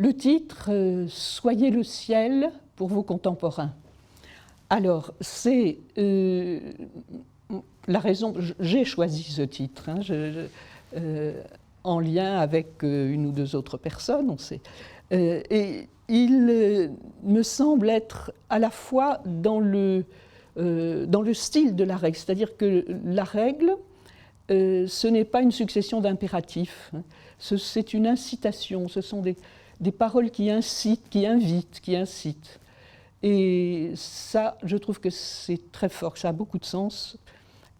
Le titre « Soyez le ciel pour vos contemporains ». Alors, c'est la raison, j'ai choisi ce titre, hein, en lien avec une ou deux autres personnes, on sait. Et il me semble être à la fois dans le style de la règle, c'est-à-dire que la règle, ce n'est pas une succession d'impératifs, hein, c'est une incitation, ce sont des paroles qui incitent, qui invitent, qui incitent. Et ça, je trouve que c'est très fort, que ça a beaucoup de sens.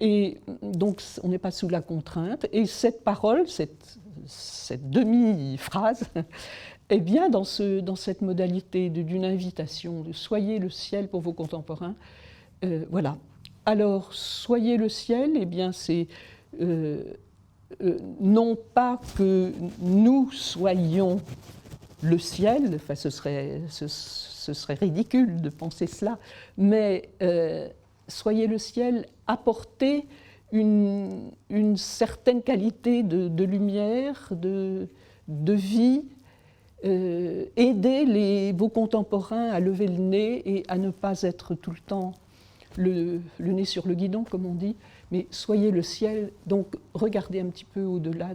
Et donc, on n'est pas sous la contrainte. Et cette parole, cette demi-phrase, est bien dans cette modalité d'une invitation, de « soyez le ciel pour vos contemporains ». Voilà. Alors, « soyez le ciel », eh bien, c'est non pas que nous soyons le ciel, enfin, ce serait ridicule de penser cela, mais soyez le ciel, apportez une certaine qualité de lumière, de vie, aidez vos contemporains à lever le nez et à ne pas être tout le temps le nez sur le guidon, comme on dit, mais soyez le ciel, donc regardez un petit peu au-delà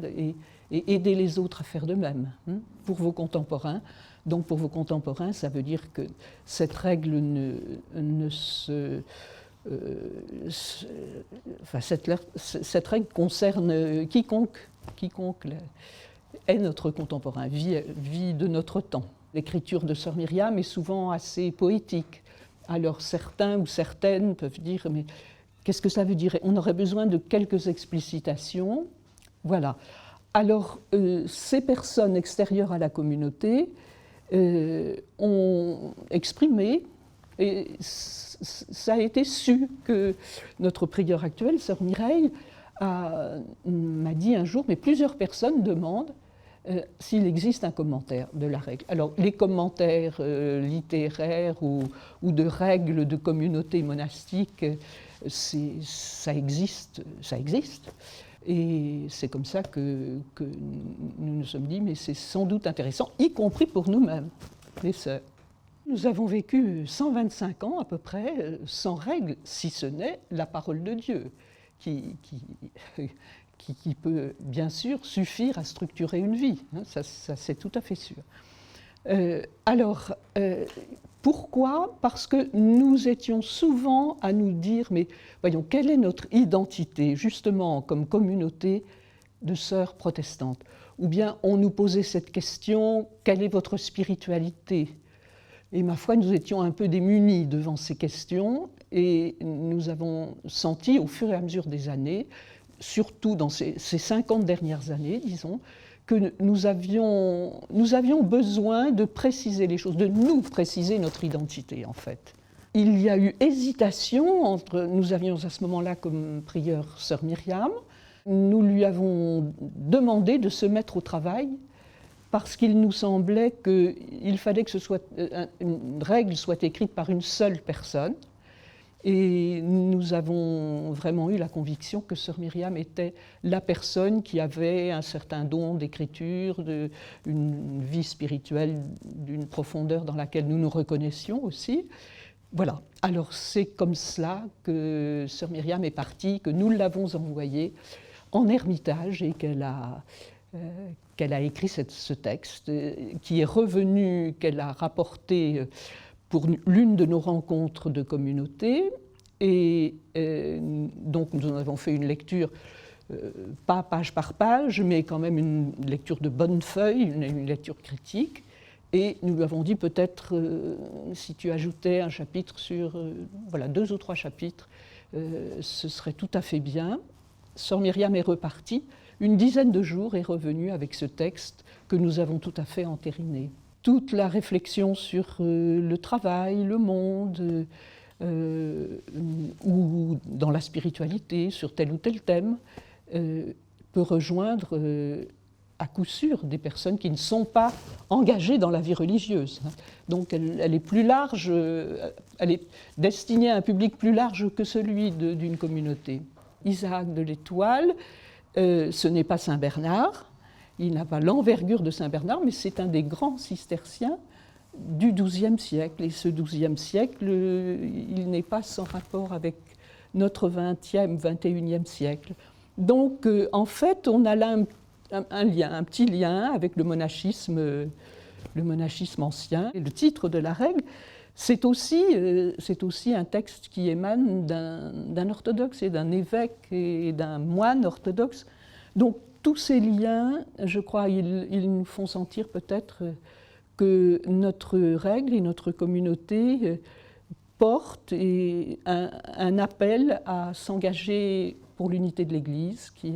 et aidez les autres à faire de même, hein, pour vos contemporains. Donc pour vos contemporains, ça veut dire que cette règle cette règle concerne quiconque est notre contemporain, vit de notre temps. L'écriture de Sœur Myriam est souvent assez poétique. Alors certains ou certaines peuvent dire « mais qu'est-ce que ça veut dire ?» On aurait besoin de quelques explicitations. Voilà. Alors ces personnes extérieures à la communauté ont exprimé, et ça a été su que notre prieure actuelle, Sœur Mireille, m'a dit un jour, mais plusieurs personnes demandent s'il existe un commentaire de la règle. Alors, les commentaires littéraires ou de règles de communautés monastiques, ça existe. Et c'est comme ça que nous nous sommes dit, mais c'est sans doute intéressant, y compris pour nous-mêmes, les sœurs. Nous avons vécu 125 ans à peu près sans règle, si ce n'est la parole de Dieu, qui peut bien sûr suffire à structurer une vie, hein, ça c'est tout à fait sûr. Pourquoi ? Parce que nous étions souvent à nous dire, mais voyons, quelle est notre identité, justement, comme communauté de sœurs protestantes ? Ou bien on nous posait cette question, quelle est votre spiritualité ? Et ma foi, nous étions un peu démunis devant ces questions, et nous avons senti, au fur et à mesure des années, surtout dans ces 50 dernières années, disons, que nous avions besoin de préciser les choses, de nous préciser notre identité, en fait. Il y a eu hésitation nous avions à ce moment-là comme prieure Sœur Myriam, nous lui avons demandé de se mettre au travail parce qu'il nous semblait qu'il fallait que une règle soit écrite par une seule personne. Et nous avons vraiment eu la conviction que Sœur Myriam était la personne qui avait un certain don d'écriture, une vie spirituelle d'une profondeur dans laquelle nous nous reconnaissions aussi. Voilà. Alors c'est comme cela que Sœur Myriam est partie, que nous l'avons envoyée en ermitage et qu'elle a écrit ce texte, qui est revenu, qu'elle a rapporté pour l'une de nos rencontres de communauté. Et donc nous en avons fait une lecture, pas page par page, mais quand même une lecture de bonne feuille, une lecture critique. Et nous lui avons dit peut-être, si tu ajoutais un chapitre sur, voilà, 2 ou 3 chapitres, ce serait tout à fait bien. Sœur Myriam est repartie. Une dizaine de jours est revenue avec ce texte que nous avons tout à fait entériné. Toute la réflexion sur le travail, le monde, ou dans la spiritualité, sur tel ou tel thème, peut rejoindre à coup sûr des personnes qui ne sont pas engagées dans la vie religieuse. Donc elle est plus large, elle est destinée à un public plus large que celui d'une communauté. Isaac de l'Étoile, ce n'est pas Saint Bernard, il n'a pas l'envergure de Saint Bernard, mais c'est un des grands cisterciens du XIIe siècle. Et ce XIIe siècle, il n'est pas sans rapport avec notre XXe, XXIe siècle. Donc, en fait, on a là un lien, un petit lien avec le monachisme ancien. Et le titre de la règle, c'est aussi un texte qui émane d'un orthodoxe et d'un évêque et d'un moine orthodoxe. Donc, tous ces liens, je crois, ils nous font sentir peut-être que notre règle et notre communauté portent un appel à s'engager pour l'unité de l'Église qui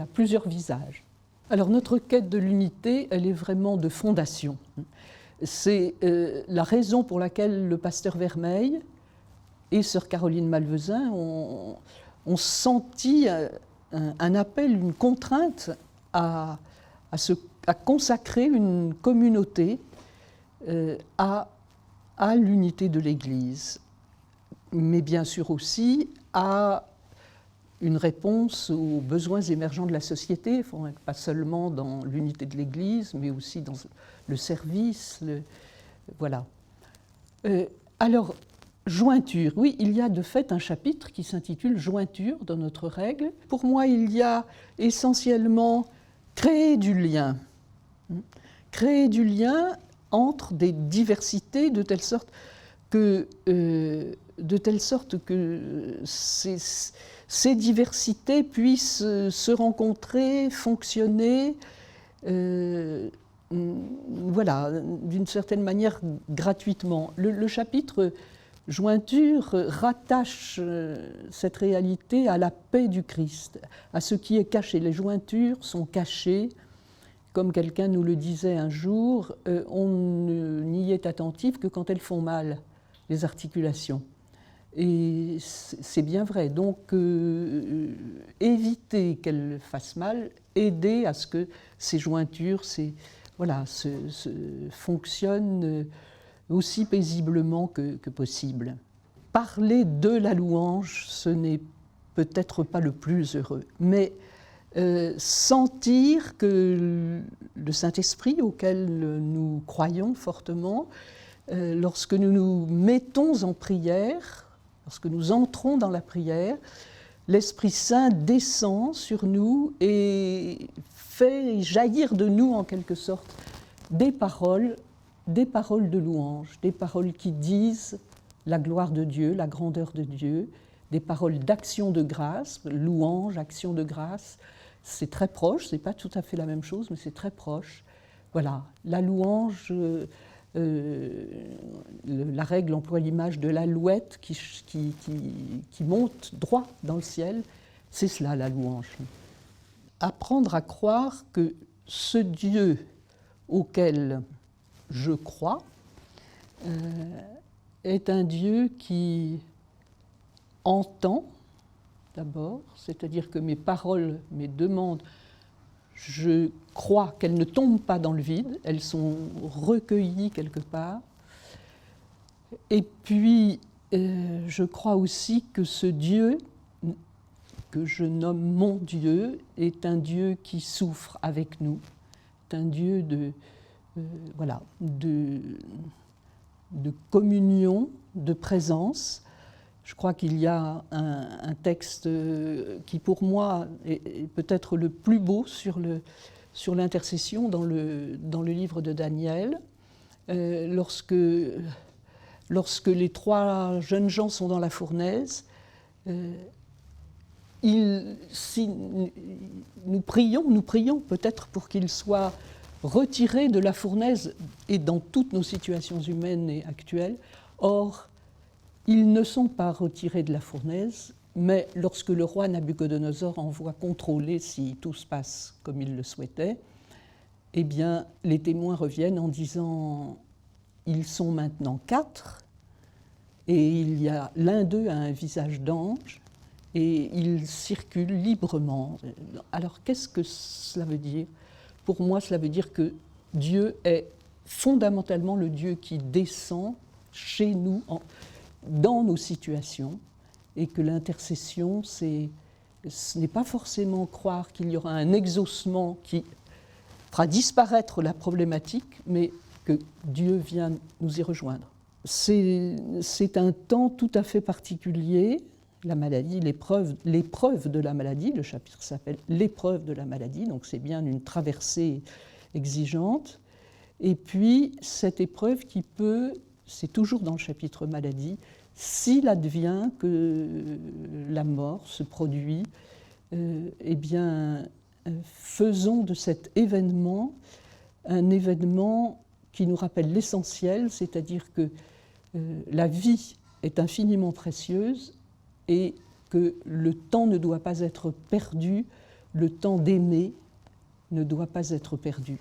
a plusieurs visages. Alors notre quête de l'unité, elle est vraiment de fondation. C'est la raison pour laquelle le pasteur Vermeil et sœur Caroline Malvezin ont senti un appel, une contrainte à consacrer une communauté à l'unité de l'Église, mais bien sûr aussi à une réponse aux besoins émergents de la société, pas seulement dans l'unité de l'Église, mais aussi dans le service. Voilà. Alors, jointure. Oui, il y a de fait un chapitre qui s'intitule « Jointure » dans notre règle. Pour moi, il y a essentiellement créer du lien. Créer du lien entre des diversités de telle sorte que ces diversités puissent se rencontrer, fonctionner, voilà, d'une certaine manière gratuitement. Le chapitre jointure rattache cette réalité à la paix du Christ, à ce qui est caché. Les jointures sont cachées. Comme quelqu'un nous le disait un jour, on n'y est attentif que quand elles font mal, les articulations. Et c'est bien vrai. Donc, éviter qu'elles fassent mal, aider à ce que ces jointures fonctionnent aussi paisiblement que possible. Parler de la louange, ce n'est peut-être pas le plus heureux, mais sentir que le Saint-Esprit, auquel nous croyons fortement, lorsque nous nous mettons en prière, lorsque nous entrons dans la prière, l'Esprit Saint descend sur nous et fait jaillir de nous, en quelque sorte, des paroles de louange, des paroles qui disent la gloire de Dieu, la grandeur de Dieu, des paroles d'action de grâce, louange, action de grâce. C'est très proche, ce n'est pas tout à fait la même chose, mais c'est très proche. Voilà, la louange, la règle emploie l'image de l'alouette qui monte droit dans le ciel. C'est cela, la louange. Apprendre à croire que ce Dieu auquel je crois est un Dieu qui entend d'abord, c'est-à-dire que mes paroles, mes demandes, je crois qu'elles ne tombent pas dans le vide, elles sont recueillies quelque part. Et puis, je crois aussi que ce Dieu, que je nomme mon Dieu, est un Dieu qui souffre avec nous, est un Dieu de communion, de présence. Je crois qu'il y a un texte qui, pour moi, est peut-être le plus beau sur l'intercession dans le livre de Daniel. Lorsque les trois jeunes gens sont dans la fournaise, nous prions peut-être pour qu'ils soient retirés de la fournaise et dans toutes nos situations humaines et actuelles. Or, ils ne sont pas retirés de la fournaise, mais lorsque le roi Nabuchodonosor envoie contrôler si tout se passe comme il le souhaitait, eh bien, les témoins reviennent en disant « ils sont maintenant 4, et l'un d'eux a un visage d'ange, et il circule librement. » Alors, qu'est-ce que cela veut dire ? Pour moi, cela veut dire que Dieu est fondamentalement le Dieu qui descend chez nous, dans nos situations, et que l'intercession, c'est ce n'est pas forcément croire qu'il y aura un exaucement qui fera disparaître la problématique, mais que Dieu vient nous y rejoindre. C'est un temps tout à fait particulier, la maladie, l'épreuve de la maladie. Le chapitre s'appelle « L'épreuve de la maladie », donc c'est bien une traversée exigeante. Et puis, cette épreuve qui peut, c'est toujours dans le chapitre maladie, s'il advient que la mort se produit, eh bien, faisons de cet événement un événement qui nous rappelle l'essentiel, c'est-à-dire que la vie est infiniment précieuse et que le temps ne doit pas être perdu, le temps d'aimer ne doit pas être perdu.